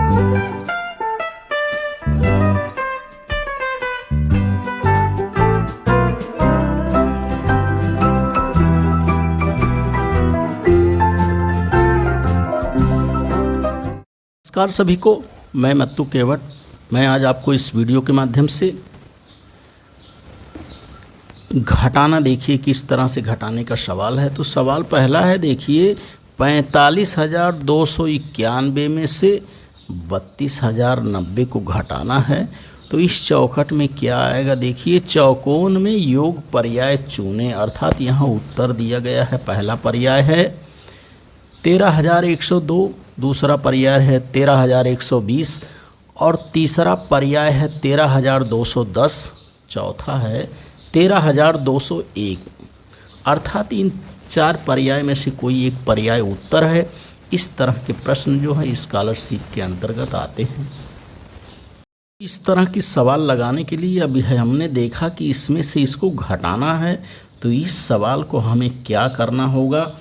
नमस्कार सभी को, मैं मत्तू केवट। मैं आज आपको इस वीडियो के माध्यम से घटाना, देखिए किस तरह से घटाने का सवाल है। तो सवाल पहला है, देखिए 45,291 में से 32,090 को घटाना है। तो इस चौखट में क्या आएगा, देखिए चौकोन में योग पर्याय चुने, अर्थात यहाँ उत्तर दिया गया है। पहला पर्याय है 13,102, दूसरा पर्याय है 13,120 और तीसरा पर्याय है 13,210, चौथा है 13,201। अर्थात इन चार पर्याय में से कोई एक पर्याय उत्तर है। इस तरह के प्रश्न जो है स्कॉलरशिप के अंतर्गत आते हैं। इस तरह की सवाल लगाने के लिए अभी हमने देखा कि इसमें से इसको घटाना है। तो इस सवाल को हमें क्या करना होगा,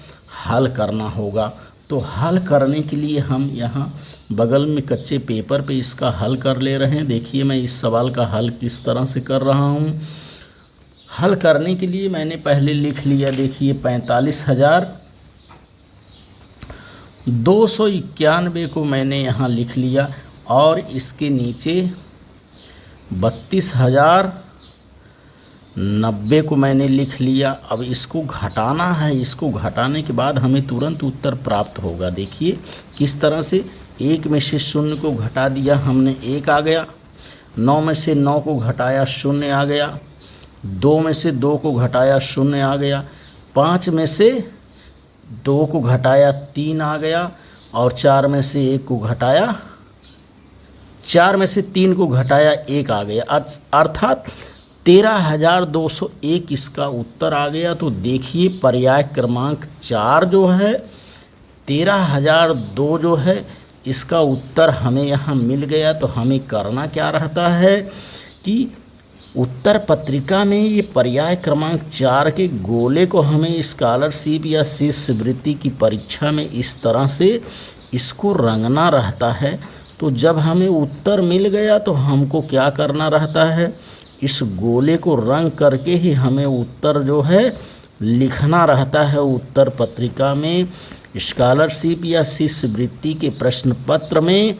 हल करना होगा। तो हल करने के लिए हम यहाँ बगल में कच्चे पेपर पे इसका हल कर ले रहे हैं। देखिए मैं इस सवाल का हल किस तरह से कर रहा हूँ। हल करने के लिए मैंने पहले लिख लिया, देखिए 45,291 को मैंने यहाँ लिख लिया और इसके नीचे 32,090 को मैंने लिख लिया। अब इसको घटाना है। इसको घटाने के बाद हमें तुरंत उत्तर प्राप्त होगा। देखिए किस तरह से, एक में से शून्य को घटा दिया हमने, 1 आ गया। 9 में से 9 को घटाया, 0 आ गया। 2 में से 2 को घटाया, 0 आ गया। 5 में से 2 को घटाया, 3 आ गया। और 4 में से 1 को घटाया, 4 में से 3 को घटाया, 1 आ गया। अर्थात 13,201 इसका उत्तर आ गया। तो देखिए पर्याय क्रमांक 4 जो है 13,002 जो है इसका उत्तर हमें यहाँ मिल गया। तो हमें करना क्या रहता है कि उत्तर पत्रिका में ये पर्याय क्रमांक 4 के गोले को हमें स्कॉलरशिप या शिष्यवृत्ति की परीक्षा में इस तरह से इसको रंगना रहता है। तो जब हमें उत्तर मिल गया तो हमको क्या करना रहता है, इस गोले को रंग करके ही हमें उत्तर जो है लिखना रहता है। उत्तर पत्रिका में स्कॉलरशिप या शिष्यवृत्ति के प्रश्न पत्र में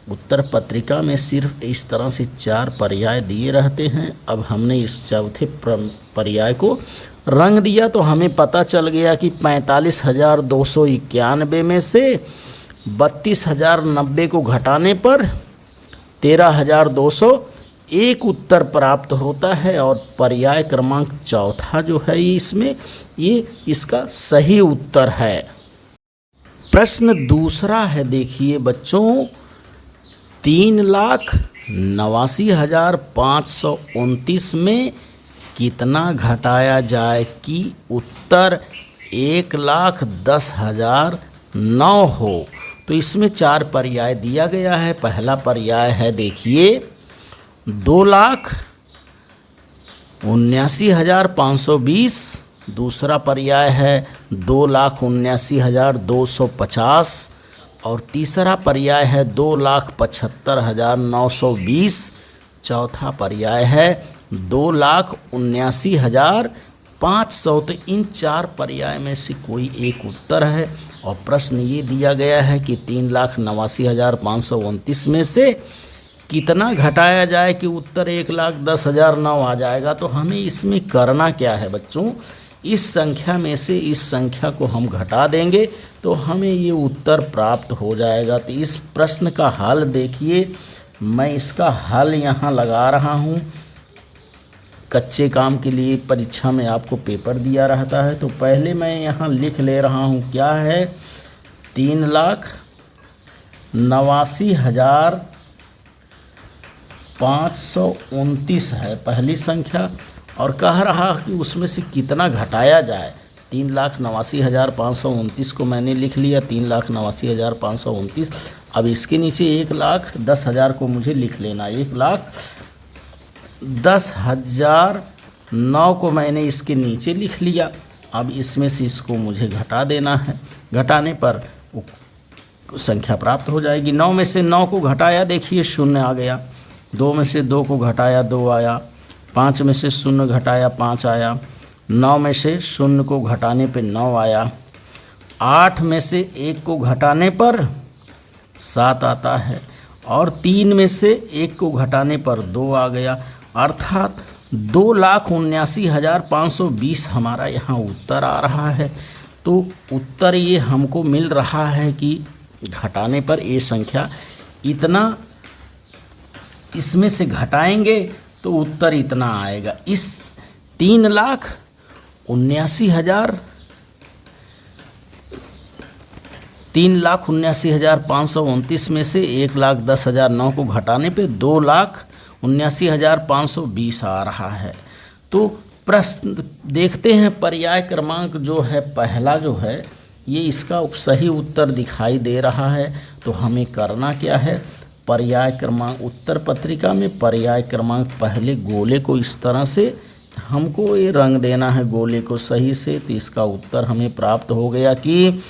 उत्तर पत्रिका में सिर्फ इस तरह से 4 पर्याय दिए रहते हैं। अब हमने इस चौथे पर्याय को रंग दिया तो हमें पता चल गया कि 45,291 में से 32,090 को घटाने पर 13,201 उत्तर प्राप्त होता है। और पर्याय क्रमांक 4 जो है इसमें ये इसका सही उत्तर है। प्रश्न दूसरा है, देखिए बच्चों 3,89,529 में कितना घटाया जाए कि उत्तर 1,10,009 हो। तो इसमें 4 पर्याय दिया गया है। पहला पर्याय है, देखिए 2,79,520, दूसरा पर्याय है 2,79,250 और तीसरा पर्याय है 2,75,920, चौथा पर्याय है 2,79,500। तो इन 4 पर्याय में से कोई एक उत्तर है। और प्रश्न ये दिया गया है कि 3,89,529 में से कितना घटाया जाए कि उत्तर 1,10,009 आ जाएगा। तो हमें इसमें करना क्या है बच्चों, इस संख्या में से इस संख्या को हम घटा देंगे तो हमें ये उत्तर प्राप्त हो जाएगा। तो इस प्रश्न का हल देखिए, मैं इसका हल यहाँ लगा रहा हूँ। कच्चे काम के लिए परीक्षा में आपको पेपर दिया रहता है। तो पहले मैं यहाँ लिख ले रहा हूँ, क्या है 3,89,529 है पहली संख्या। और कह रहा कि उसमें से कितना घटाया जाए। 3,89,529 को मैंने लिख लिया, 3,89,529। अब इसके नीचे 1,10,000 को मुझे लिख लेना। 1,10,009 को मैंने इसके नीचे लिख लिया। अब इसमें से इसको मुझे घटा देना है। घटाने पर संख्या प्राप्त हो जाएगी। 9 में से 9 को घटाया, देखिए 0 आ गया। 2 में से 2 को घटाया, 2 आया। 5 में से 0 घटाया, 5 आया। 9 में से 0 को घटाने पे 9 आया। 8 में से 1 को घटाने पर 7 आता है। और 3 में से 1 को घटाने पर 2 आ गया। अर्थात 2,79,520 हमारा यहाँ उत्तर आ रहा है। तो उत्तर ये हमको मिल रहा है कि घटाने पर ये संख्या इतना, इसमें से घटाएंगे तो उत्तर इतना आएगा। इस 3,79,529 में से 1,10,009 को घटाने पे 2,79,520 आ रहा है। तो प्रश्न देखते हैं, पर्याय क्रमांक जो है पहला जो है ये इसका सही उत्तर दिखाई दे रहा है। तो हमें करना क्या है, पर्याय क्रमांक उत्तर पत्रिका में पर्याय क्रमांक पहले गोले को इस तरह से हमको ये रंग देना है गोले को सही से। तो इसका उत्तर हमें प्राप्त हो गया कि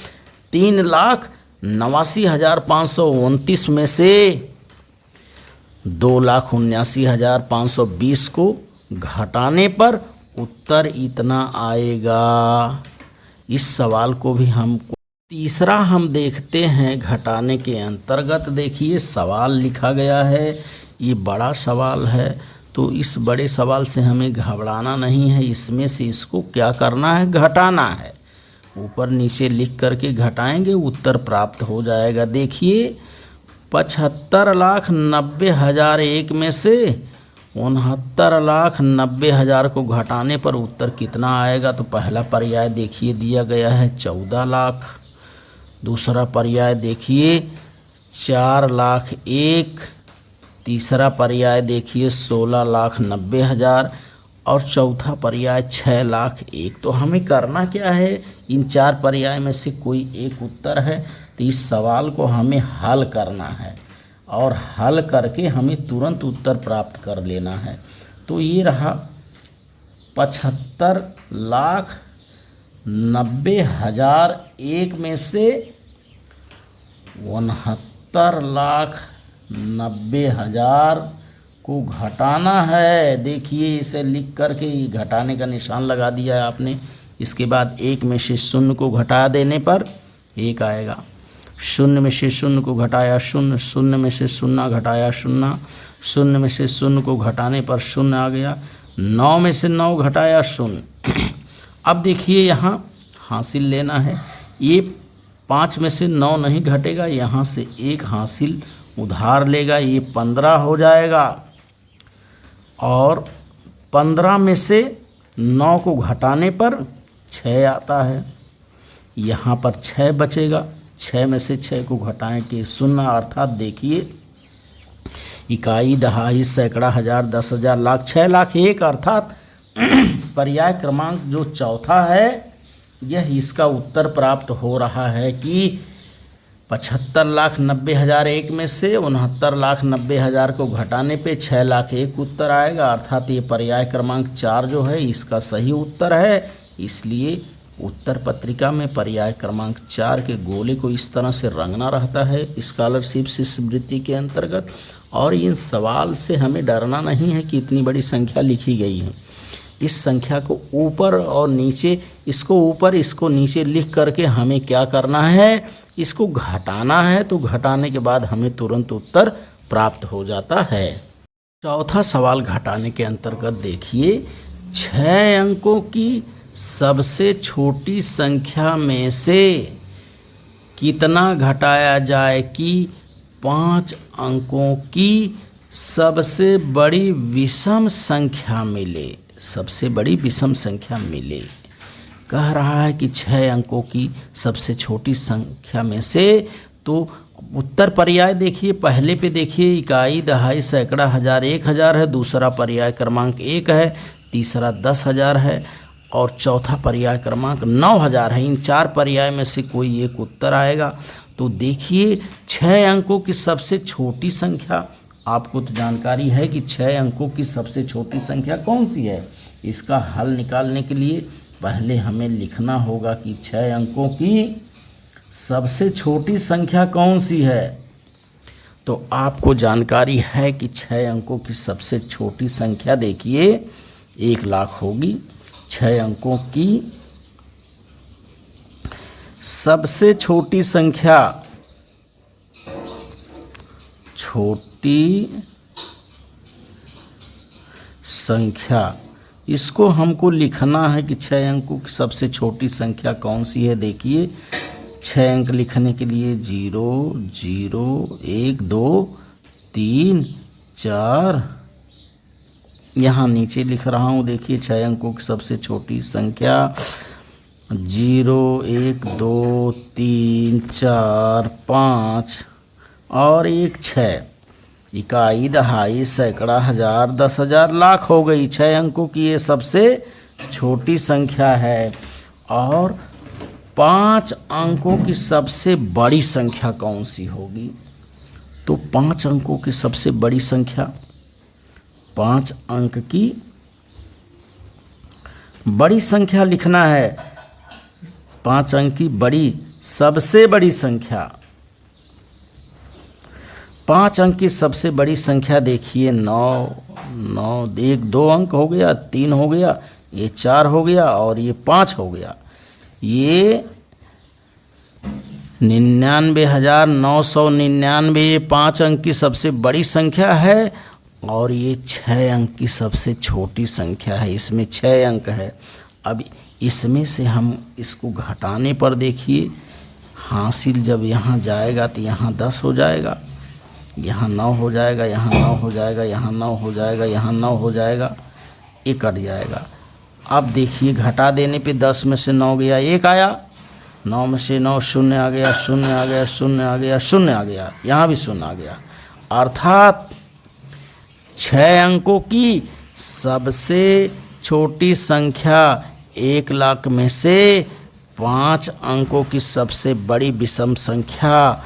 3,89,529 में से 2,79,520 को घटाने पर उत्तर इतना आएगा। इस सवाल को भी हम तीसरा हम देखते हैं घटाने के अंतर्गत। देखिए सवाल लिखा गया है, ये बड़ा सवाल है। तो इस बड़े सवाल से हमें घबराना नहीं है। इसमें से इसको क्या करना है, घटाना है। ऊपर नीचे लिख करके घटाएंगे, उत्तर प्राप्त हो जाएगा। देखिए 75,90,001 में से 69,90,000 को घटाने पर उत्तर कितना आएगा। तो पहला पर्याय देखिए दिया गया है 14 लाख। दूसरा पर्याय देखिए 4,01,000। तीसरा पर्याय देखिए 16,90,000 और चौथा पर्याय 6,01,000। तो हमें करना क्या है, इन 4 पर्याय में से कोई एक उत्तर है। तो इस सवाल को हमें हल करना है और हल करके हमें तुरंत उत्तर प्राप्त कर लेना है। तो ये रहा 75,90,001 में से 69,90,000 को घटाना है। देखिए इसे लिख करके घटाने का निशान लगा दिया है आपने। इसके बाद 1 में से 0 को घटा देने पर 1 आएगा। 0 में से 0 को घटाया 0, 0 में से 0 घटाया 0, 0 में से 0 को घटाने पर 0 आ गया। 9 में से 9 घटाया 0। अब देखिए यहाँ हासिल लेना है। ये 5 में से 9 नहीं घटेगा, यहाँ से 1 हासिल उधार लेगा, ये 15 हो जाएगा। और 15 में से 9 को घटाने पर 6 आता है, यहाँ पर 6 बचेगा। 6 में से 6 को घटाएं कि 0, अर्थात देखिए इकाई, दहाई, सैकड़ा, हजार, 10,000, लाख, 6,01,000 अर्थात पर्याय क्रमांक जो चौथा है यह इसका उत्तर प्राप्त हो रहा है कि 75,90,001 में से 69,90,000 को घटाने पे 6,01,000 उत्तर आएगा। अर्थात ये पर्याय क्रमांक 4 जो है इसका सही उत्तर है। इसलिए उत्तर पत्रिका में पर्याय क्रमांक 4 के गोले को इस तरह से रंगना रहता है स्कॉलरशिप शिष्यवृत्ति के अंतर्गत। और इन सवाल से हमें डरना नहीं है कि इतनी बड़ी संख्या लिखी गई है। इस संख्या को ऊपर और नीचे, इसको ऊपर इसको नीचे लिख करके हमें क्या करना है, इसको घटाना है। तो घटाने के बाद हमें तुरंत उत्तर प्राप्त हो जाता है। चौथा सवाल घटाने के अंतर्गत देखिए 6 अंकों की सबसे छोटी संख्या में से कितना घटाया जाए कि 5 अंकों की सबसे बड़ी विषम संख्या मिले। सबसे बड़ी विषम संख्या मिले कह रहा है कि 6 अंकों की सबसे छोटी संख्या में से। तो उत्तर पर्याय देखिए, पहले पे देखिए इकाई, दहाई, सैकड़ा, हजार, 1,000 है। दूसरा पर्याय क्रमांक 1 है। तीसरा 10,000 है और चौथा पर्याय क्रमांक 9,000 है। इन 4 पर्याय में से कोई एक उत्तर आएगा। तो देखिए 6 अंकों की सबसे छोटी संख्या, आपको तो जानकारी है कि 6 अंकों की सबसे छोटी संख्या कौन सी है। इसका हल निकालने के लिए पहले हमें लिखना होगा कि 6 अंकों की सबसे छोटी संख्या कौन सी है? तो आपको जानकारी है कि 6 अंकों की सबसे छोटी संख्या देखिए 1 लाख होगी। 6 अंकों की सबसे छोटी संख्या, इसको हमको लिखना है कि 6 अंकों की सबसे छोटी संख्या कौन सी है। देखिए 6 अंक लिखने के लिए 0 0 1 2 3 4, यहाँ नीचे लिख रहा हूँ। देखिए 6 अंकों की सबसे छोटी संख्या 0 1 2 3 4 5 और 1 6। इकाई, दहाई, सैकड़ा, हजार, 10,000, लाख हो गई। 6 अंकों की ये सबसे छोटी संख्या है। और 5 अंकों की सबसे बड़ी संख्या कौन सी होगी? तो 5 अंकों की सबसे बड़ी संख्या, 5 अंक की बड़ी संख्या लिखना है। 5 अंक की बड़ी, सबसे बड़ी संख्या, 5 अंक की सबसे बड़ी संख्या देखिए 9 9, 1 2 अंक हो गया, 3 हो गया, ये 4 हो गया और ये 5 हो गया। ये 99,999 ये 5 अंक की सबसे बड़ी संख्या है और ये 6 अंक की सबसे छोटी संख्या है। इसमें 6 अंक है। अब इसमें से हम इसको घटाने पर देखिए, हासिल जब यहाँ जाएगा तो यहाँ 10 हो जाएगा, यहाँ 9 हो जाएगा, यहाँ 9 हो जाएगा, यहाँ 9 हो जाएगा, यहाँ 9 हो जाएगा, ये कट जाएगा। अब देखिए घटा देने पे 10 में से 9 गया, 1 आया, 9 में से 9 शून्य आ गया, शून्य आ गया, शून्य आ गया, शून्य आ गया, यहाँ भी शून्य आ गया। अर्थात 6 अंकों की सबसे छोटी संख्या 1 लाख में से 5 अंकों की सबसे बड़ी विषम संख्या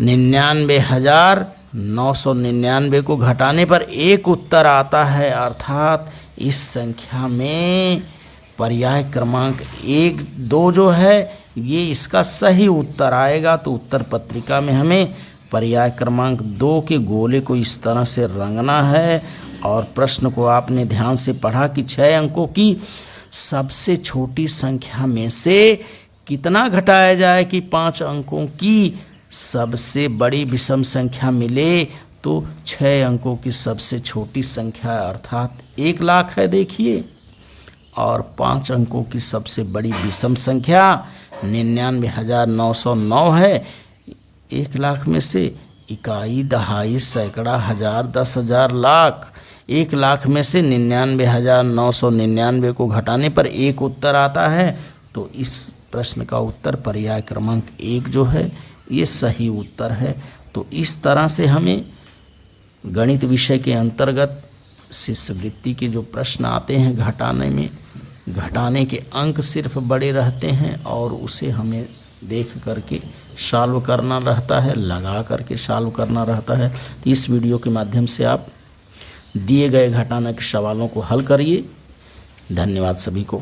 99,999 को घटाने पर एक उत्तर आता है। अर्थात इस संख्या में पर्याय क्रमांक 1 2 जो है ये इसका सही उत्तर आएगा। तो उत्तर पत्रिका में हमें पर्याय क्रमांक 2 के गोले को इस तरह से रंगना है और प्रश्न को आपने ध्यान से पढ़ा कि 6 अंकों की सबसे छोटी संख्या में से कितना घटाया जाए कि 5 अंकों की सबसे बड़ी विषम संख्या मिले। तो 6 अंकों की सबसे छोटी संख्या अर्थात 1 लाख है देखिए, और 5 अंकों की सबसे बड़ी विषम संख्या 99,909 है। 1 लाख में से इकाई, दहाई, सैकड़ा, हजार, 10,000, लाख। 1 लाख में से 99,999 को घटाने पर एक उत्तर आता है। तो इस प्रश्न का उत्तर पर्याय क्रमांक 1 जो है ये सही उत्तर है। तो इस तरह से हमें गणित विषय के अंतर्गत शिष्यवृत्ति के जो प्रश्न आते हैं घटाने में, घटाने के अंक सिर्फ बड़े रहते हैं और उसे हमें देख करके सॉल्व करना रहता है, लगा करके सॉल्व करना रहता है। तो इस वीडियो के माध्यम से आप दिए गए घटाने के सवालों को हल करिए। धन्यवाद सभी को।